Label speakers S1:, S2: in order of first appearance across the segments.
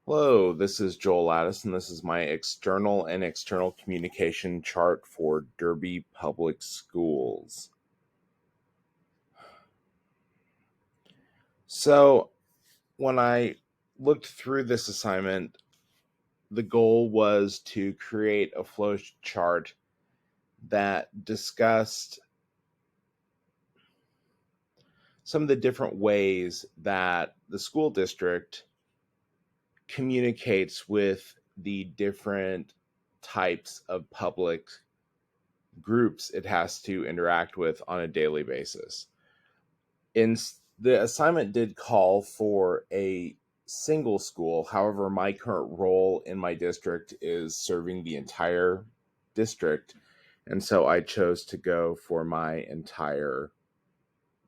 S1: Hello, this is Joel Addis, and this is my external communication chart for Derby Public Schools. So, when I looked through this assignment, the goal was to create a flow chart that discussed some of the different ways that the school district communicates with the different types of public groups it has to interact with on a daily basis. In the assignment did call for a single school. However, my current role in my district is serving the entire district, and so I chose to go for my entire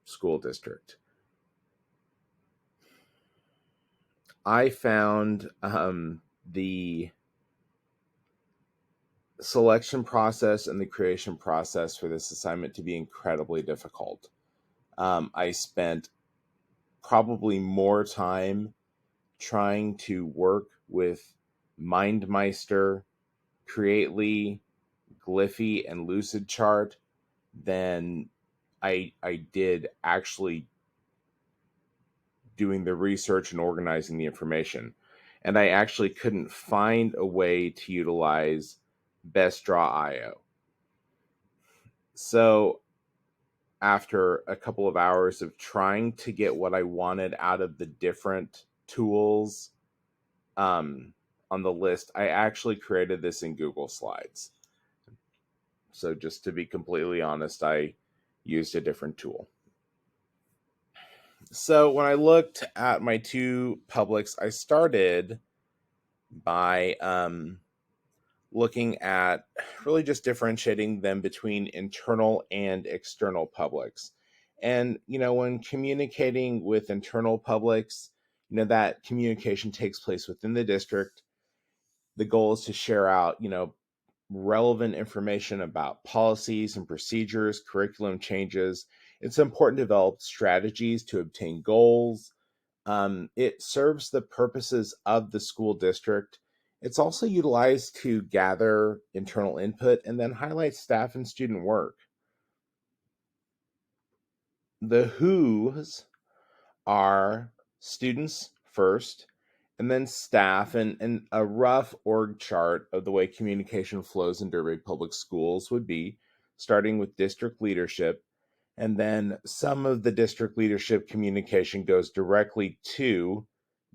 S1: school district. I found the selection process and the creation process for this assignment to be incredibly difficult. I spent probably more time trying to work with MindMeister, Creately, Glyphy, and Lucidchart than I did actually doing the research and organizing the information. And I actually couldn't find a way to utilize Best Draw IO. So after a couple of hours of trying to get what I wanted out of the different tools on the list, I actually created this in Google Slides. So just to be completely honest, I used a different tool. So when I looked at my two publics, I started by looking at really just differentiating them between internal and external publics. And, when communicating with internal publics, that communication takes place within the district. The goal is to share out, relevant information about policies and procedures, curriculum changes. It's important to develop strategies to obtain goals. It serves the purposes of the school district. It's also utilized to gather internal input and then highlight staff and student work. The who's are students first, and then staff, and a rough org chart of the way communication flows in Derby Public Schools would be starting with district leadership, and then some of the district leadership communication goes directly to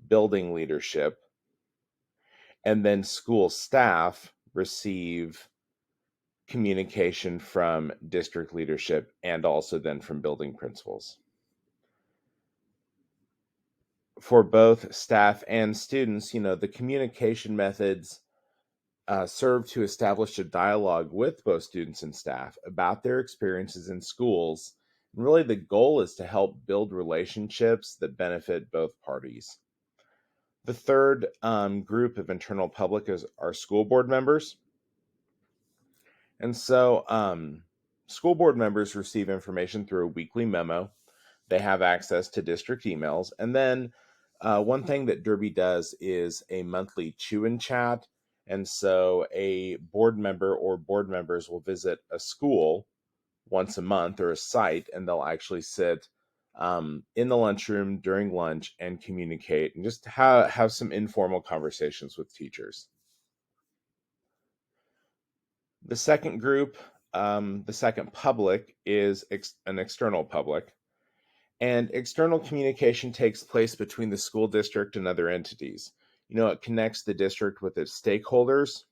S1: building leadership, and then school staff receive communication from district leadership and also then from building principals. For both staff and students, the communication methods serve to establish a dialogue with both students and staff about their experiences in schools. And really, the goal is to help build relationships that benefit both parties. The third group of internal public is our school board members. And so, school board members receive information through a weekly memo. They have access to district emails. And then one thing that Derby does is a monthly chew and chat. And so a board member or board members will visit a school once a month or a site, and they'll actually sit in the lunchroom during lunch and communicate and just have some informal conversations with teachers. The second group, the second public, is an external public. And external communication takes place between the school district and other entities. It connects the district with its stakeholders.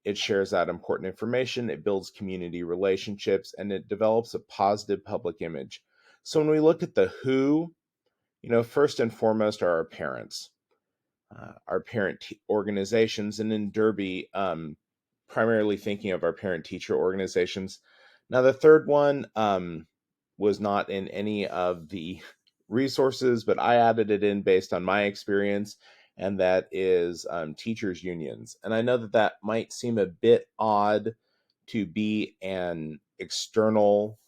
S1: It shares out important information. It builds community relationships, and it develops a positive public image. So when we look at the who, first and foremost are our parents, our parent organizations, and in Derby, primarily thinking of our parent teacher organizations. Now, the third one was not in any of the resources, but I added it in based on my experience, and that is teachers' unions. And I know that might seem a bit odd to be an external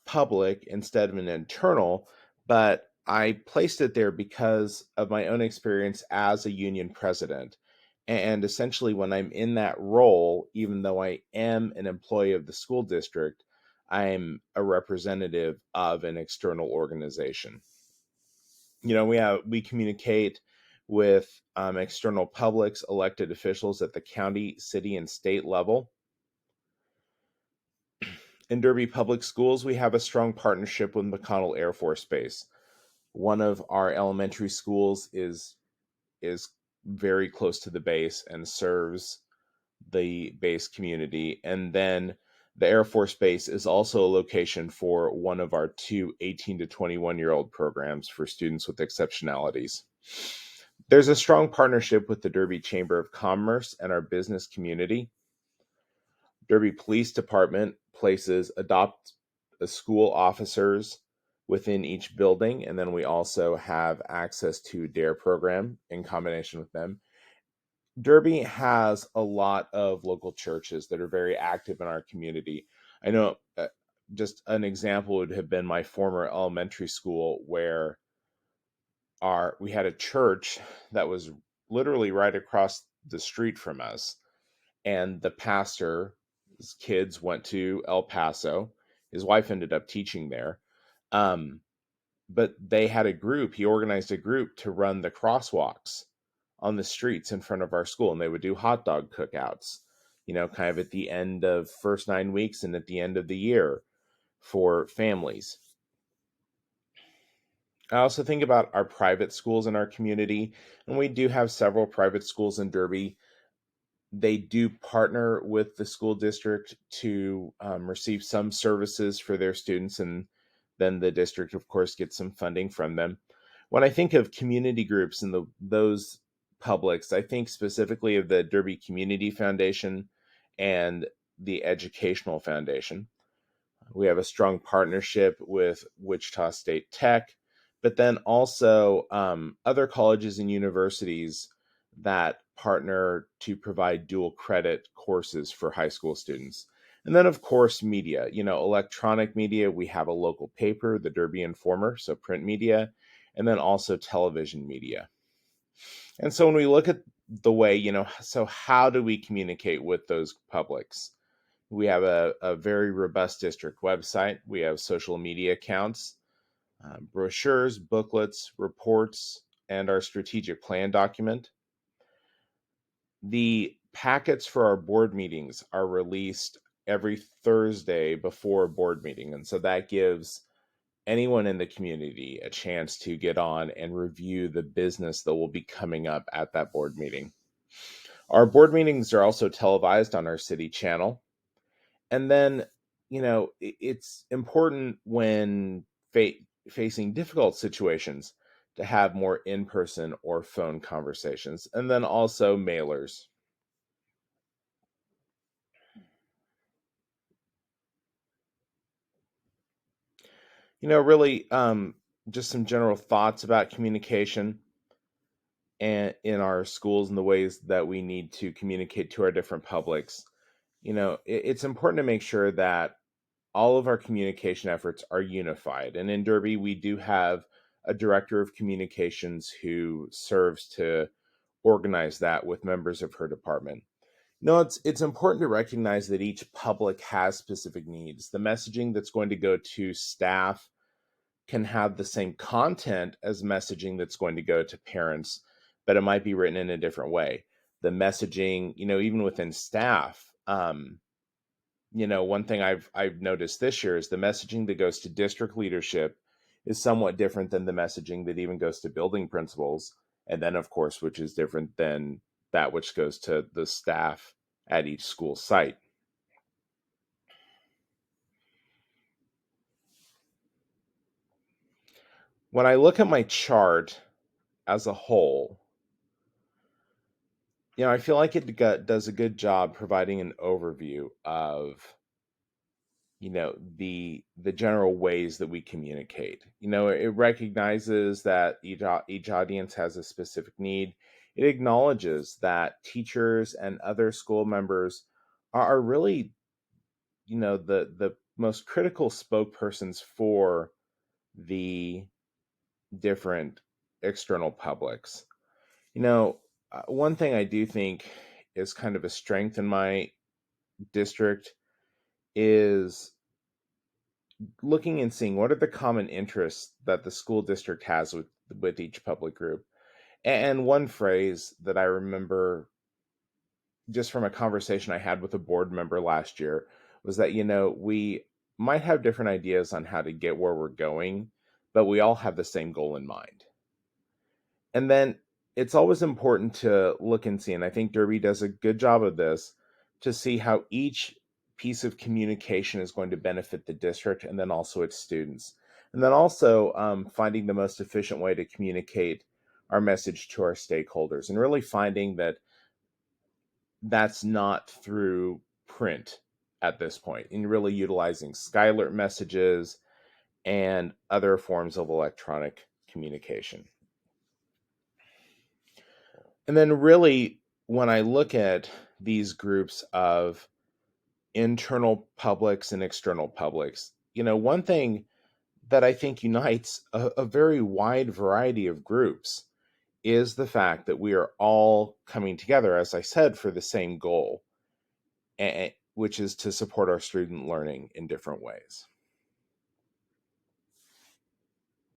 S1: public instead of an internal, but I placed it there because of my own experience as a union president. And essentially, when I'm in that role, even though I am an employee of the school district, I'm a representative of an external organization. We communicate with external publics, elected officials at the county, city, and state level. In Derby Public Schools, we have a strong partnership with McConnell Air Force Base. One of our elementary schools is very close to the base and serves the base community. And then the Air Force Base is also a location for one of our two 18 to 21-year-old programs for students with exceptionalities. There's a strong partnership with the Derby Chamber of Commerce and our business community. Derby Police Department places adopt school officers within each building, and then we also have access to DARE program in combination with them. Derby has a lot of local churches that are very active in our community. I know just an example would have been my former elementary school, where we had a church that was literally right across the street from us, and the pastor's kids went to El Paso. His wife ended up teaching there. But they had a group. He organized a group to run the crosswalks on the streets in front of our school, and they would do hot dog cookouts, kind of at the end of first 9 weeks and at the end of the year for families. I also think about our private schools in our community, and we do have several private schools in Derby. They do partner with the school district to receive some services for their students, and then the district, of course, gets some funding from them. When I think of community groups and those publics, I think specifically of the Derby Community Foundation and the Educational Foundation. We have a strong partnership with Wichita State Tech, but then also other colleges and universities that partner to provide dual credit courses for high school students. And then, of course, media, electronic media. We have a local paper, the Derby Informer, so print media, and then also television media. And so when we look at the way, so how do we communicate with those publics? We have a very robust district website. We have social media accounts, brochures, booklets, reports, and our strategic plan document. The packets for our board meetings are released every Thursday before a board meeting. And so that gives anyone in the community a chance to get on and review the business that will be coming up at that board meeting. Our board meetings are also televised on our city channel. And then, it's important when facing difficult situations to have more in-person or phone conversations, and then also mailers. Really, just some general thoughts about communication and in our schools and the ways that we need to communicate to our different publics. It's important to make sure that all of our communication efforts are unified. And in Derby, we do have a director of communications who serves to organize that with members of her department. No, it's important to recognize that each public has specific needs. The messaging that's going to go to staff can have the same content as messaging that's going to go to parents, but it might be written in a different way. The messaging, even within staff, one thing I've noticed this year is the messaging that goes to district leadership is somewhat different than the messaging that even goes to building principals, and then of course, which is different than that which goes to the staff at each school site. When I look at my chart as a whole, I feel like it does a good job providing an overview of the general ways that we communicate. It recognizes that each audience has a specific need. It acknowledges that teachers and other school members are really the most critical spokespersons for the different external publics. You know, one thing I do think is kind of a strength in my district is looking and seeing what are the common interests that the school district has with each public group. And one phrase that I remember just from a conversation I had with a board member last year was that, we might have different ideas on how to get where we're going, but we all have the same goal in mind. And then it's always important to look and see, and I think Derby does a good job of this, to see how each piece of communication is going to benefit the district and then also its students. And then also finding the most efficient way to communicate our message to our stakeholders and really finding that that's not through print at this point, and really utilizing Skylert messages and other forms of electronic communication. And then really, when I look at these groups of internal publics and external publics, one thing that I think unites a very wide variety of groups is the fact that we are all coming together, as I said, for the same goal, which is to support our student learning in different ways.